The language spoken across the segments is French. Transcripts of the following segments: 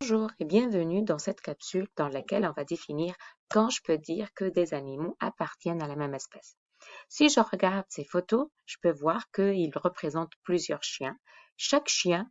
Bonjour et bienvenue dans cette capsule dans laquelle on va définir quand je peux dire que des animaux appartiennent à la même espèce. Si je regarde ces photos, je peux voir qu'ils représentent plusieurs chiens. Chaque chien,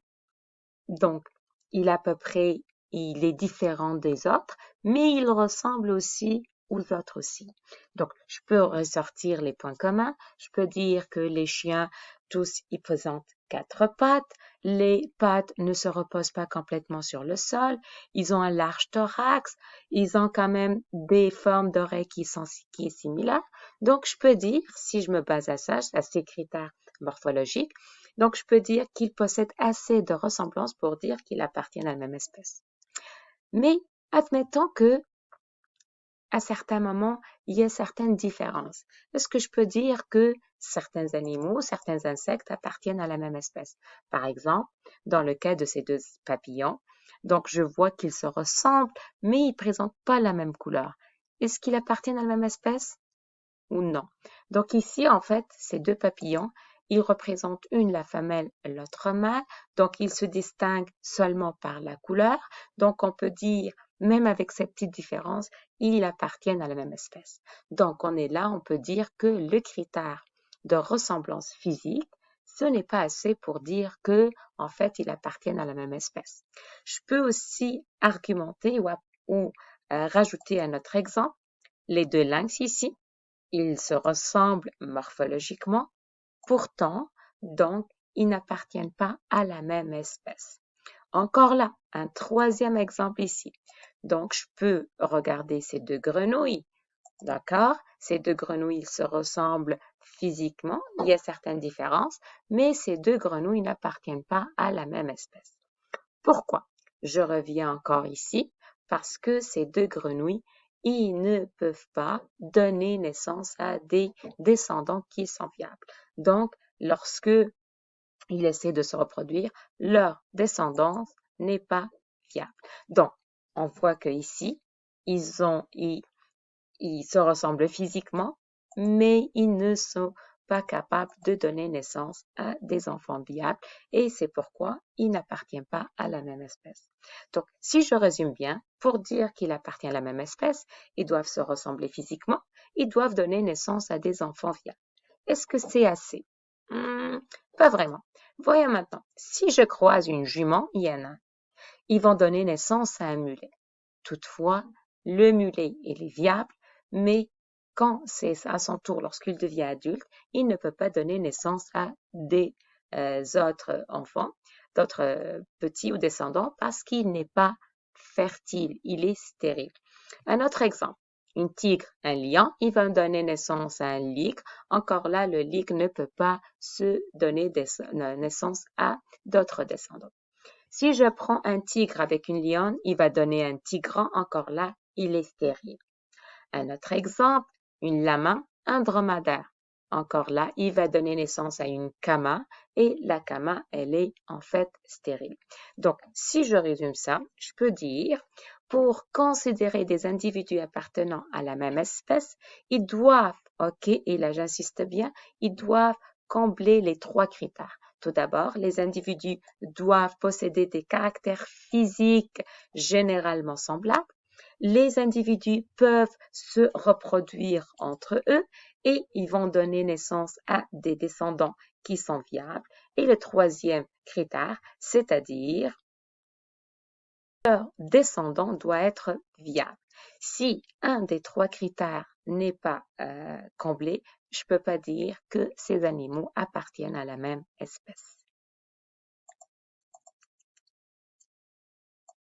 donc, il est à peu près, il est différent des autres, mais il ressemble aussi aux autres aussi. Donc, je peux ressortir les points communs. Je peux dire que les chiens, tous, ils présentent 4 pattes. Les pattes ne se reposent pas complètement sur le sol. Ils ont un large thorax. Ils ont quand même des formes d'oreilles qui sont similaires. Donc, je peux dire, si je me base à ça, à ces critères morphologiques, donc je peux dire qu'ils possèdent assez de ressemblances pour dire qu'ils appartiennent à la même espèce. Mais admettons que à certains moments, il y a certaines différences. Est-ce que je peux dire que certains animaux, certains insectes appartiennent à la même espèce? Par exemple, dans le cas de ces deux papillons, donc je vois qu'ils se ressemblent, mais ils ne présentent pas la même couleur. Est-ce qu'ils appartiennent à la même espèce ou non? Donc ici, en fait, ces deux papillons, ils représentent une la femelle et l'autre mâle, donc ils se distinguent seulement par la couleur. Donc on peut dire, même avec cette petite différence, ils appartiennent à la même espèce. Donc on est là, on peut dire que le critère de ressemblance physique, ce n'est pas assez pour dire que, en fait, ils appartiennent à la même espèce. Je peux aussi argumenter ou rajouter un autre exemple. Les deux lynx ici, ils se ressemblent morphologiquement, pourtant, donc, ils n'appartiennent pas à la même espèce. Encore là, un troisième exemple ici. Donc, je peux regarder ces deux grenouilles. D'accord? Ces deux grenouilles se ressemblent physiquement, il y a certaines différences, mais ces deux grenouilles n'appartiennent pas à la même espèce. Pourquoi? Je reviens encore ici parce que ces deux grenouilles, ils ne peuvent pas donner naissance à des descendants qui sont viables. Donc, lorsque ils essaient de se reproduire, leur descendance n'est pas viable. Donc, on voit que ici, ils se ressemblent physiquement, mais ils ne sont pas capables de donner naissance à des enfants viables et c'est pourquoi ils n'appartiennent pas à la même espèce. Donc, si je résume bien, pour dire qu'ils appartiennent à la même espèce, ils doivent se ressembler physiquement, ils doivent donner naissance à des enfants viables. Est-ce que c'est assez? Pas vraiment. Voyons maintenant, si je croise une jument hyène, ils vont donner naissance à un mulet. Toutefois, le mulet, il est viable, mais quand c'est à son tour, lorsqu'il devient adulte, il ne peut pas donner naissance à des autres enfants, d'autres petits ou descendants, parce qu'il n'est pas fertile, il est stérile. Un autre exemple, une tigre, un lion, il va donner naissance à un ligre. Encore là, le ligre ne peut pas se donner naissance à d'autres descendants. Si je prends un tigre avec une lionne, il va donner un tigran. Encore là, il est stérile. Un autre exemple, une lama, un dromadaire. Encore là, il va donner naissance à une kama et la kama, elle est en fait stérile. Donc, si je résume ça, je peux dire, pour considérer des individus appartenant à la même espèce, ils doivent, ok, et là j'insiste bien, ils doivent combler les 3 critères. Tout d'abord, les individus doivent posséder des caractères physiques généralement semblables. Les individus peuvent se reproduire entre eux et ils vont donner naissance à des descendants qui sont viables. Et le troisième critère, c'est-à-dire leur descendant doit être viable. Si un des 3 critères n'est pas comblé, je ne peux pas dire que ces animaux appartiennent à la même espèce.